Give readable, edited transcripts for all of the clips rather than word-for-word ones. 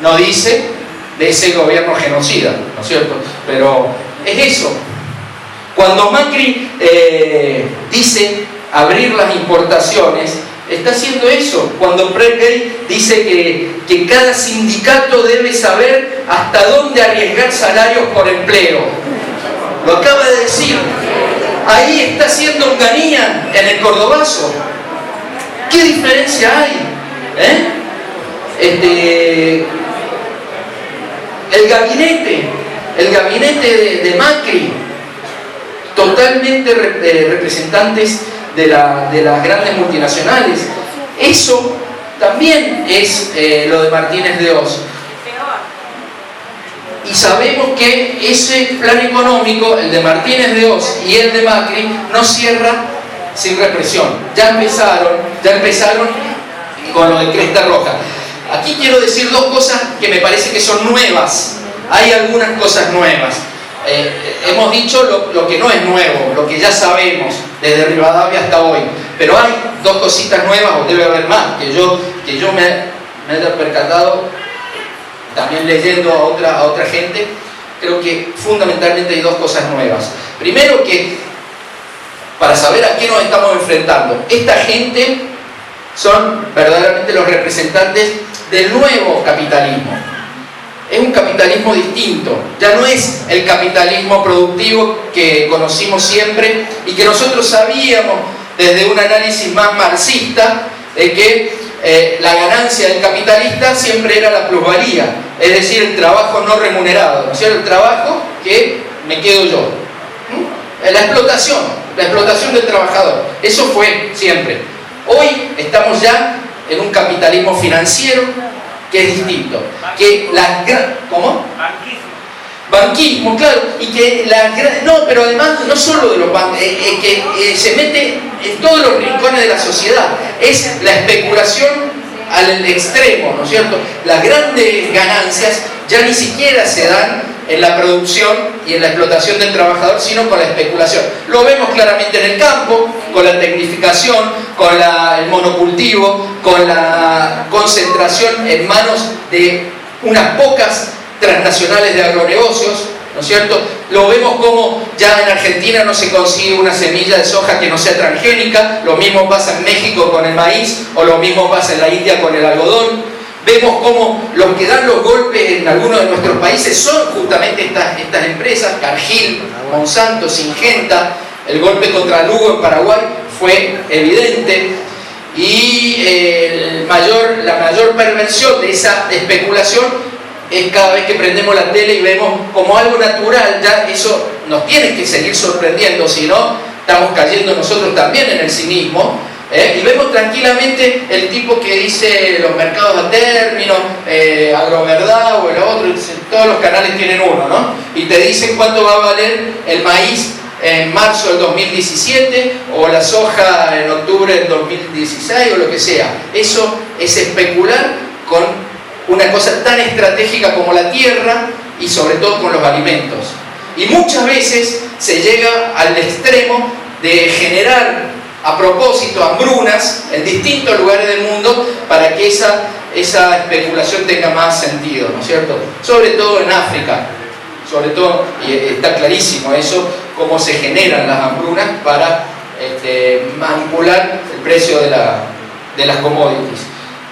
no dice de ese gobierno genocida, ¿no es cierto? Pero es eso. Cuando Macri dice abrir las importaciones, está haciendo eso. Cuando Prenggei dice que cada sindicato debe saber hasta dónde arriesgar salarios por empleo, lo acaba de decir. Ahí está haciendo Onganía en el Cordobazo. ¿Qué diferencia hay? El gabinete de Macri, totalmente representantes de las grandes multinacionales. Eso también es lo de Martínez de Oz. Y sabemos que ese plan económico, el de Martínez de Oz y el de Macri, no cierra sin represión. Ya empezaron con lo de Cresta Roja. Aquí quiero decir dos cosas que me parece que son nuevas. Hay algunas cosas nuevas. Hemos dicho lo que no es nuevo, lo que ya sabemos desde Rivadavia hasta hoy. Pero hay dos cositas nuevas, o debe haber más, que yo me haya percatado también leyendo a otra gente. Creo que fundamentalmente hay dos cosas nuevas. Primero, que para saber a qué nos estamos enfrentando, esta gente son verdaderamente los representantes del nuevo capitalismo. Es un capitalismo distinto, ya no es el capitalismo productivo que conocimos siempre y que nosotros sabíamos desde un análisis más marxista de que la ganancia del capitalista siempre era la plusvalía, es decir, el trabajo no remunerado, ¿no es cierto? El trabajo que me quedo yo. La explotación del trabajador, eso fue siempre. Hoy estamos ya en un capitalismo financiero que es distinto. ¿Cómo? Banquismo, claro. Y que pero además no solo de los bancos, que se mete en todos los rincones de la sociedad. Es la especulación al extremo, ¿no es cierto? Las grandes ganancias ya ni siquiera se dan en la producción y en la explotación del trabajador, sino con la especulación. Lo vemos claramente en el campo, con la tecnificación, con el monocultivo, con la concentración en manos de unas pocas transnacionales de agronegocios, ¿no es cierto? Lo vemos como ya en Argentina no se consigue una semilla de soja que no sea transgénica, lo mismo pasa en México con el maíz, o lo mismo pasa en la India con el algodón. Vemos cómo los que dan los golpes en algunos de nuestros países son justamente estas empresas, Cargill, Monsanto, Syngenta. El golpe contra Lugo en Paraguay fue evidente. Y la mayor perversión de esa especulación es cada vez que prendemos la tele y vemos como algo natural. Ya eso nos tiene que seguir sorprendiendo, si no estamos cayendo nosotros también en el cinismo. Y vemos tranquilamente el tipo que dice los mercados a término, Agroverdad o el otro, todos los canales tienen uno, ¿no? Y te dicen cuánto va a valer el maíz en marzo del 2017 o la soja en octubre del 2016 o lo que sea. Eso es especular con una cosa tan estratégica como la tierra y sobre todo con los alimentos. Y muchas veces se llega al extremo de generar a propósito hambrunas en distintos lugares del mundo para que esa especulación tenga más sentido, ¿no es cierto? Sobre todo en África, sobre todo, y está clarísimo eso, cómo se generan las hambrunas para manipular el precio de las commodities.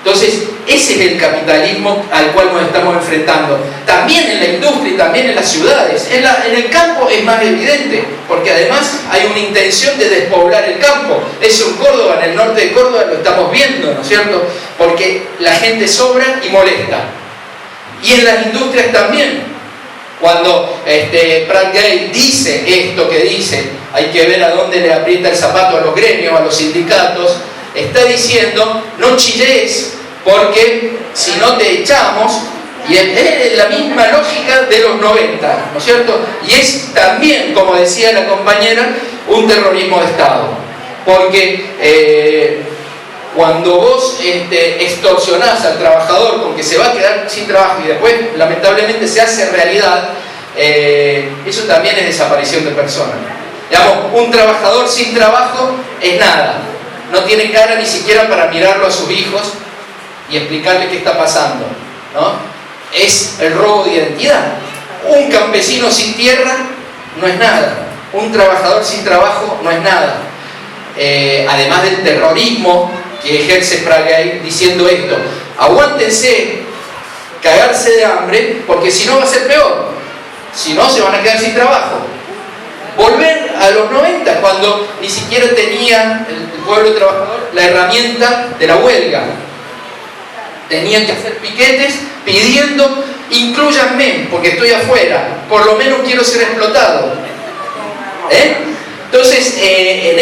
Entonces, ese es el capitalismo al cual nos estamos enfrentando. También en la industria y también en las ciudades. En el campo es más evidente, porque además hay una intención de despoblar el campo. Eso en Córdoba, en el norte de Córdoba, lo estamos viendo, ¿no es cierto? Porque la gente sobra y molesta. Y en las industrias también. Cuando Prenggei dice esto que dice, hay que ver a dónde le aprieta el zapato a los gremios, a los sindicatos, está diciendo, no chilles, porque si no te echamos. Y es la misma lógica de los 90, ¿no es cierto? Y es también, como decía la compañera, un terrorismo de Estado. Porque cuando vos extorsionás al trabajador con que se va a quedar sin trabajo y después lamentablemente se hace realidad, eso también es desaparición de personas. Digamos, un trabajador sin trabajo es nada. No tiene cara ni siquiera para mirarlo a sus hijos y explicarle qué está pasando, ¿no? es el robo de identidad. Un campesino sin tierra no es nada, un trabajador sin trabajo no es nada. Además del terrorismo que ejerce Praguer diciendo esto: aguántense cagarse de hambre, porque si no va a ser peor, si no se van a quedar sin trabajo. Volver a los 90, cuando ni siquiera tenía el pueblo trabajador la herramienta de la huelga. Tenían que hacer piquetes pidiendo: inclúyanme, porque estoy afuera, por lo menos quiero ser explotado. Entonces, en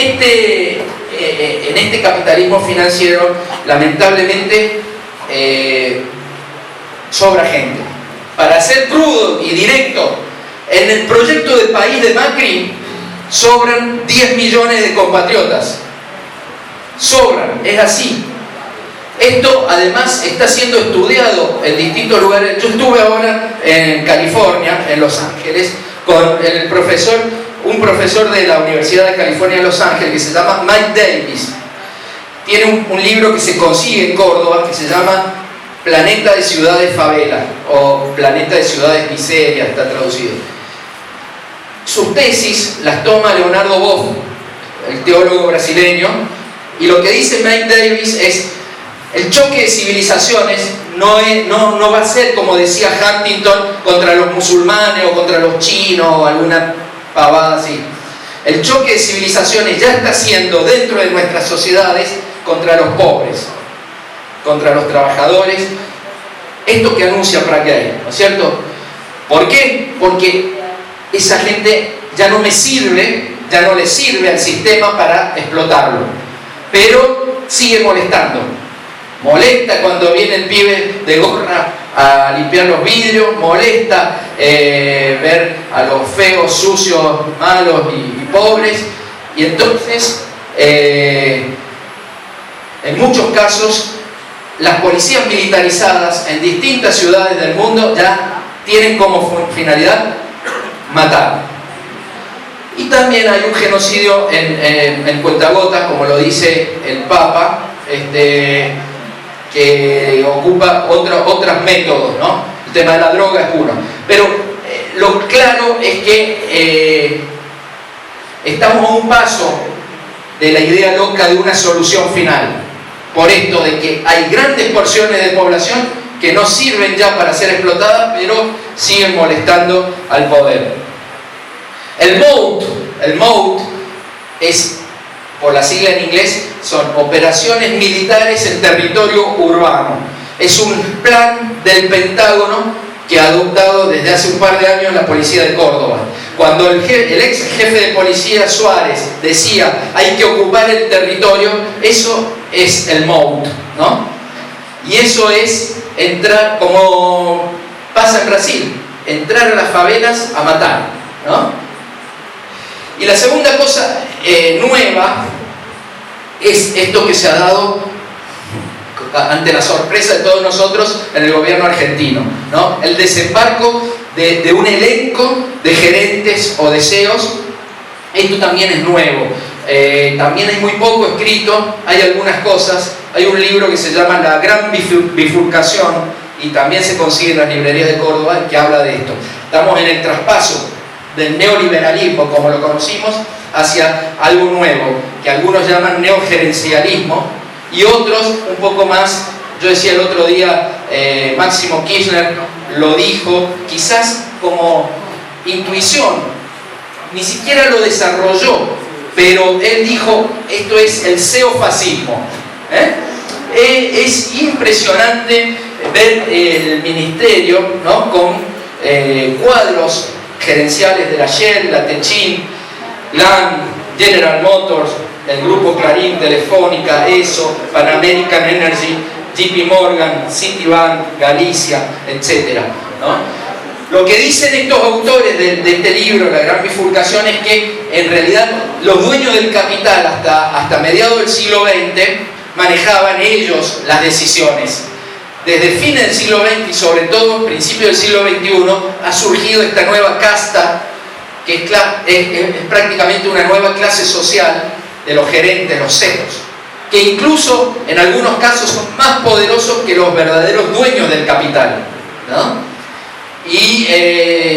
este capitalismo financiero, lamentablemente, sobra gente. Para ser crudo y directo, en el proyecto de país de Macri sobran 10 millones de compatriotas. Sobran, es así. Esto además está siendo estudiado en distintos lugares. Yo estuve ahora en California, en Los Ángeles, con un profesor de la Universidad de California de Los Ángeles que se llama Mike Davis. Tiene un libro que se consigue en Córdoba que se llama Planeta de Ciudades Favela, o Planeta de Ciudades Miseria, está traducido. Sus tesis las toma Leonardo Boff, el teólogo brasileño, y lo que dice Mike Davis es: el choque de civilizaciones no va a ser, como decía Huntington, contra los musulmanes o contra los chinos o alguna pavada así. El choque de civilizaciones ya está siendo dentro de nuestras sociedades contra los pobres, contra los trabajadores. Esto que anuncia Praguer, ¿no es cierto? ¿Por qué? Porque esa gente ya no me sirve, ya no le sirve al sistema para explotarlo, pero sigue molestando. Molesta cuando viene el pibe de gorra a limpiar los vidrios, molesta ver a los feos, sucios, malos y pobres, y entonces en muchos casos las policías militarizadas en distintas ciudades del mundo ya tienen como finalidad matar. Y también hay un genocidio en cuentagotas, como lo dice el Papa, que ocupa otros métodos, ¿no? El tema de la droga es uno. Pero lo claro es que estamos a un paso de la idea loca de una solución final. Por esto de que hay grandes porciones de población que no sirven ya para ser explotadas, pero siguen molestando al poder. El MOUT es, por la sigla en inglés, son operaciones militares en territorio urbano. Es un plan del Pentágono que ha adoptado desde hace un par de años la policía de Córdoba. Cuando el ex jefe de policía Suárez decía: hay que ocupar el territorio, eso es el MOUT, ¿no? Y eso es entrar, como pasa en Brasil, entrar a las favelas a matar, ¿no? Y la segunda cosa nueva es esto que se ha dado ante la sorpresa de todos nosotros en el gobierno argentino, ¿no? El desembarco de un elenco de gerentes o de CEOs. Esto también es nuevo. También hay muy poco escrito, hay algunas cosas. Hay un libro que se llama La Gran Bifurcación y también se consigue en las librerías de Córdoba, que habla de esto. Estamos en el traspaso del neoliberalismo, como lo conocimos, hacia algo nuevo, que algunos llaman neogerencialismo, y otros un poco más. Yo decía el otro día, Máximo Kirchner lo dijo, quizás como intuición, ni siquiera lo desarrolló, pero él dijo: esto es el ceofascismo. Es impresionante ver el ministerio, ¿no? Con cuadros gerenciales de la Shell, la Techin, LAN, General Motors, el grupo Clarín, Telefónica, ESO, Pan American Energy, JP Morgan, Citibank, Galicia, etc., ¿no? Lo que dicen estos autores de este libro, La Gran Bifurcación, es que en realidad los dueños del capital hasta mediados del siglo XX manejaban ellos las decisiones. Desde fines del siglo XX y sobre todo principios del siglo XXI ha surgido esta nueva casta, que es prácticamente una nueva clase social de los gerentes, los CEOs, que incluso en algunos casos son más poderosos que los verdaderos dueños del capital, ¿no? y,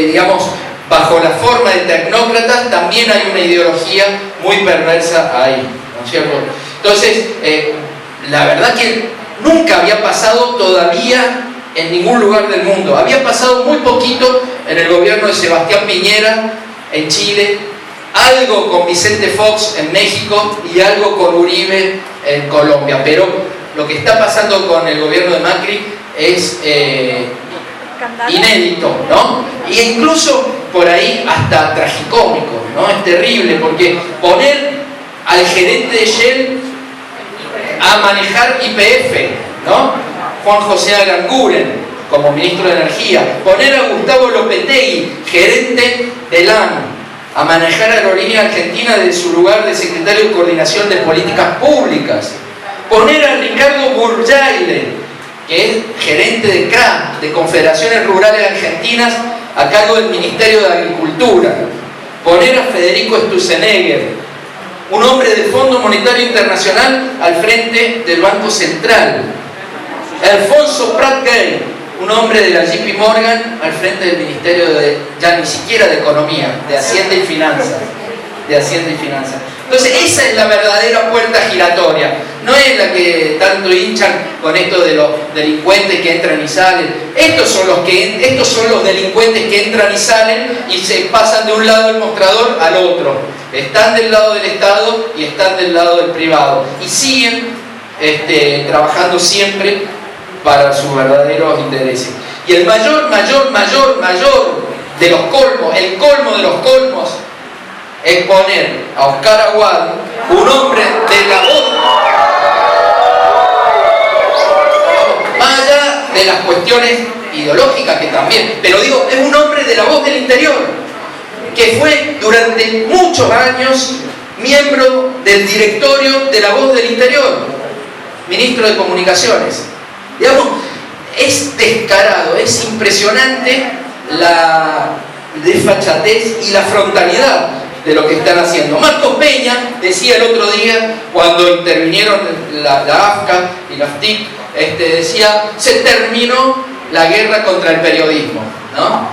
digamos, bajo la forma de tecnócratas también hay una ideología muy perversa ahí, ¿no es cierto? Entonces, la verdad que nunca había pasado todavía en ningún lugar del mundo. Había pasado muy poquito en el gobierno de Sebastián Piñera en Chile, algo con Vicente Fox en México y algo con Uribe en Colombia, pero lo que está pasando con el gobierno de Macri es inédito, ¿no? E incluso por ahí hasta tragicómico, ¿no? Es terrible porque poner al gerente de Shell a manejar YPF, ¿no? Juan José Aranguren como ministro de Energía, poner a Gustavo Lopetegui, gerente del ANU, a manejar Aerolínea Argentina de su lugar de secretario de Coordinación de Políticas Públicas, poner a Ricardo Burjaile, que es gerente de CRA, de Confederaciones Rurales Argentinas, a cargo del Ministerio de Agricultura, poner a Federico Sturzenegger, un hombre del Fondo Monetario Internacional, al frente del Banco Central, Alfonso Prat Gay, un hombre de la JP Morgan, al frente del Ministerio de, ya ni siquiera de Economía, de Hacienda y Finanzas. Entonces esa es la verdadera puerta giratoria, no es la que tanto hinchan con esto de los delincuentes que entran y salen. Estos son los delincuentes que entran y salen y se pasan de un lado del mostrador al otro. Están del lado del Estado y están del lado del privado y siguen trabajando siempre para sus verdaderos intereses. Y el mayor de los colmos, el colmo de los colmos, es poner a Oscar Aguado, un hombre de la voz, más allá de las cuestiones ideológicas que también, pero digo, es un hombre de la Voz del Interior, que fue durante muchos años miembro del directorio de la Voz del Interior, ministro de Comunicaciones. Digamos, es descarado, es impresionante la desfachatez y la frontalidad de lo que están haciendo. Marcos Peña decía el otro día, cuando intervinieron la AFCA y la FTIC, decía, se terminó la guerra contra el periodismo, ¿no?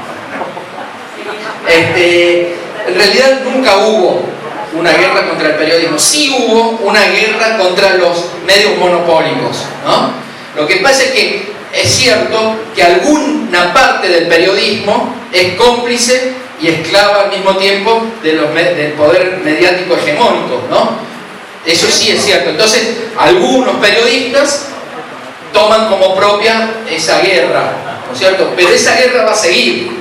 En realidad nunca hubo una guerra contra el periodismo, sí hubo una guerra contra los medios monopólicos, ¿no? Lo que pasa es que es cierto que alguna parte del periodismo es cómplice y esclava al mismo tiempo del poder mediático hegemónico, ¿no? Eso sí es cierto. Entonces, algunos periodistas toman como propia esa guerra, ¿no es cierto? Pero esa guerra va a seguir,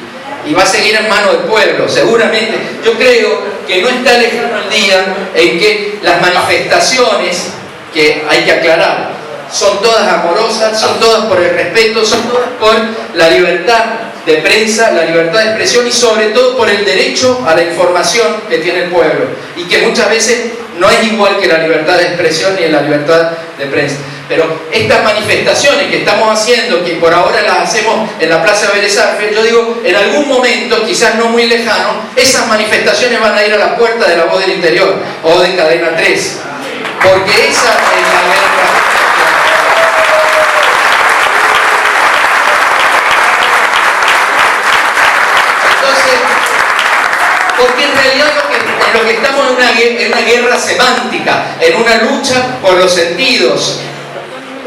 y va a seguir en manos del pueblo, seguramente. Yo creo que no está lejano el día en que las manifestaciones, que hay que aclarar, son todas amorosas, son todas por el respeto, son todas por la libertad de prensa, la libertad de expresión y sobre todo por el derecho a la información que tiene el pueblo y que muchas veces no es igual que la libertad de expresión ni la libertad de prensa. Pero estas manifestaciones que estamos haciendo, que por ahora las hacemos en la Plaza Vélez Arfield, yo digo, en algún momento, quizás no muy lejano, esas manifestaciones van a ir a la puerta de la Voz del Interior o de Cadena 3, porque esa es la guerra. Porque en realidad lo que estamos en una guerra semántica, en una lucha por los sentidos,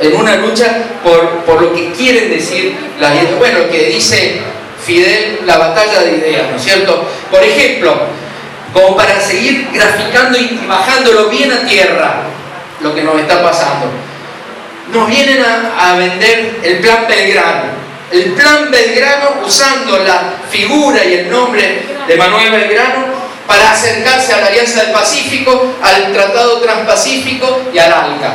en una lucha por lo que quieren decir las ideas. Bueno, lo que dice Fidel, la batalla de ideas, ¿no es cierto? Por ejemplo, como para seguir graficando y bajándolo bien a tierra, lo que nos está pasando. Nos vienen a vender el Plan Belgrano. El Plan Belgrano usando la figura y el nombre de Manuel Belgrano para acercarse a la Alianza del Pacífico, al Tratado Transpacífico y al ALCA.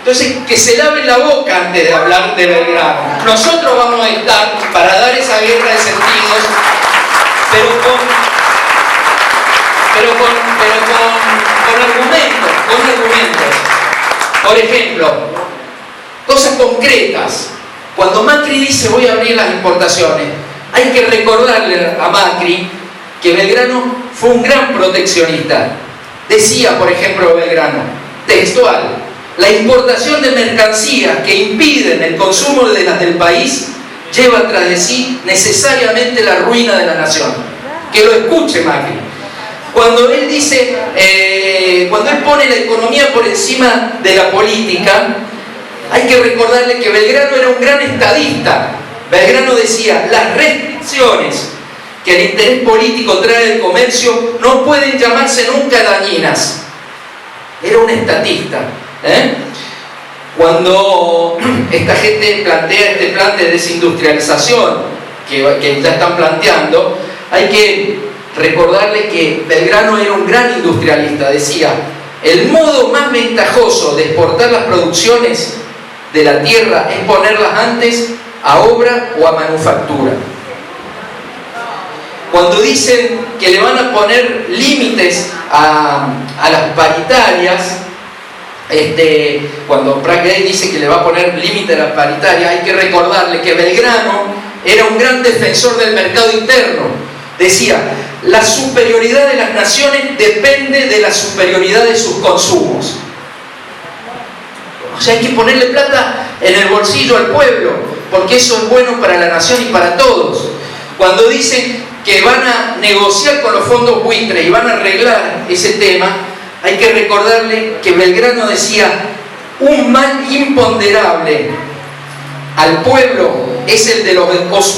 Entonces, que se laven la boca antes de hablar de Belgrano. Nosotros vamos a estar para dar esa guerra de sentidos, pero con argumentos. Por ejemplo, cosas concretas. Cuando Macri dice voy a abrir las importaciones, hay que recordarle a Macri que Belgrano fue un gran proteccionista. Decía, por ejemplo, Belgrano, textual, la importación de mercancías que impiden el consumo de las del país lleva tras de sí necesariamente la ruina de la nación. Que lo escuche Macri. Cuando él dice, cuando él pone la economía por encima de la política, hay que recordarle que Belgrano era un gran estadista. Belgrano decía, las restricciones que el interés político trae del comercio no pueden llamarse nunca dañinas. Era un estatista. Cuando esta gente plantea este plan de desindustrialización que ya están planteando, hay que recordarle que Belgrano era un gran industrialista. Decía, el modo más ventajoso de exportar las producciones de la tierra es ponerlas antes a obra o a manufactura. Cuando dicen que le van a poner límites a las paritarias, cuando Pratt Gay dice que le va a poner límite a las paritarias, hay que recordarle que Belgrano era un gran defensor del mercado interno. Decía, la superioridad de las naciones depende de la superioridad de sus consumos. O sea, hay que ponerle plata en el bolsillo al pueblo, porque eso es bueno para la nación y para todos. Cuando dicen que van a negociar con los fondos buitre y van a arreglar ese tema, hay que recordarle que Belgrano decía, un mal imponderable al pueblo es el de los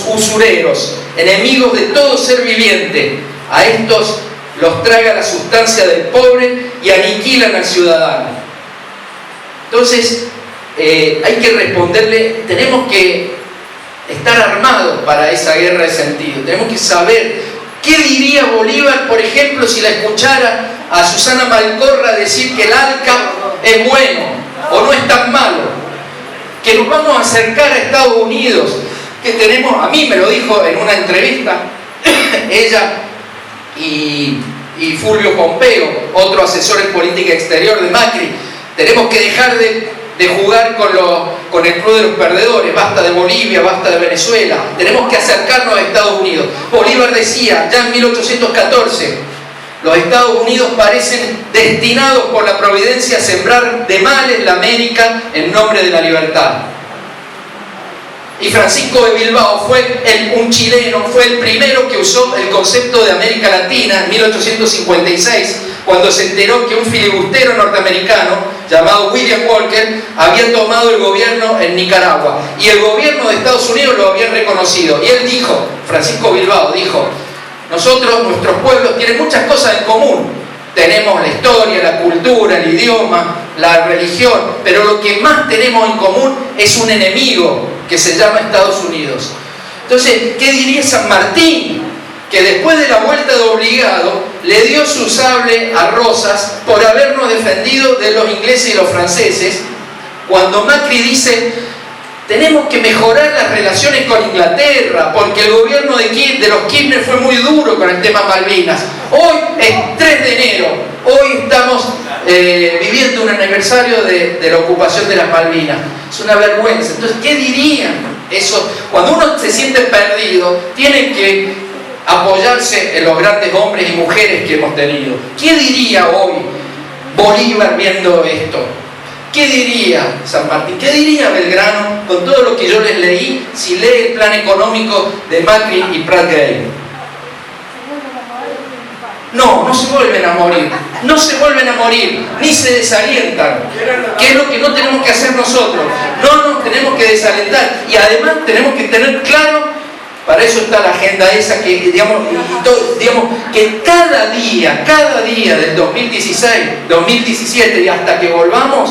usureros, enemigos de todo ser viviente. A estos los traga la sustancia del pobre y aniquilan al ciudadano. Entonces, hay que responderle, tenemos que estar armados para esa guerra de sentido. Tenemos que saber qué diría Bolívar, por ejemplo, si la escuchara a Susana Malcorra decir que el ALCA es bueno o no es tan malo, que nos vamos a acercar a Estados Unidos, que tenemos, a mí me lo dijo en una entrevista, ella y Fulvio Pompeo, otro asesor en política exterior de Macri, tenemos que dejar de jugar con el club de los perdedores, basta de Bolivia, basta de Venezuela, tenemos que acercarnos a Estados Unidos. Bolívar decía, ya en 1814, los Estados Unidos parecen destinados por la providencia a sembrar de males la América en nombre de la libertad. Y Francisco de Bilbao fue un chileno, fue el primero que usó el concepto de América Latina en 1856, cuando se enteró que un filibustero norteamericano llamado William Walker había tomado el gobierno en Nicaragua y el gobierno de Estados Unidos lo había reconocido. Y él dijo, Francisco Bilbao dijo, nosotros, nuestros pueblos tienen muchas cosas en común. Tenemos la historia, la cultura, el idioma, la religión, pero lo que más tenemos en común es un enemigo que se llama Estados Unidos. Entonces, ¿qué diría San Martín? Que después de la vuelta de obligado le dio su sable a Rosas por habernos defendido de los ingleses y los franceses, cuando Macri dice, tenemos que mejorar las relaciones con Inglaterra, porque el gobierno de los Kirchner fue muy duro con el tema Malvinas. Hoy es 3 de enero, hoy estamos viviendo un aniversario de la ocupación de las Malvinas. Es una vergüenza. Entonces, ¿qué dirían? Eso, cuando uno se siente perdido, tiene que apoyarse en los grandes hombres y mujeres que hemos tenido. ¿Qué diría hoy Bolívar viendo esto? ¿Qué diría San Martín? ¿Qué diría Belgrano con todo lo que yo les leí si lee el plan económico de Macri y Pratt Gay? No se vuelven a morir. No se vuelven a morir, ni se desalientan. ¿Qué es lo que no tenemos que hacer nosotros? No nos tenemos que desalentar. Y además tenemos que tener claro, para eso está la agenda esa, que digamos que cada día del 2016, 2017 y hasta que volvamos,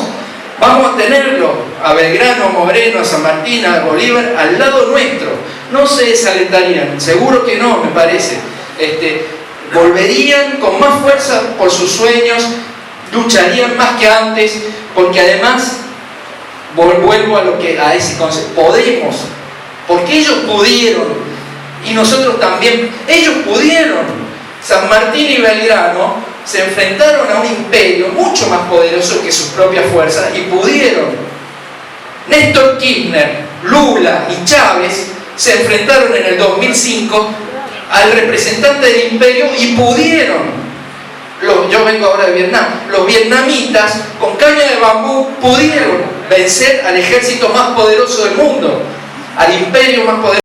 vamos a tenerlo a Belgrano, a Moreno, a San Martín, a Bolívar al lado nuestro. No se desalentarían, seguro que no, me parece. Volverían con más fuerza por sus sueños, lucharían más que antes, porque además, vuelvo a ese concepto, podemos, porque ellos pudieron, y nosotros también, ellos pudieron. San Martín y Belgrano se enfrentaron a un imperio mucho más poderoso que sus propias fuerzas y pudieron. Néstor Kirchner, Lula y Chávez se enfrentaron en el 2005 al representante del imperio y pudieron. Yo vengo ahora de Vietnam. Los vietnamitas con caña de bambú pudieron vencer al ejército más poderoso del mundo. al imperio más poderoso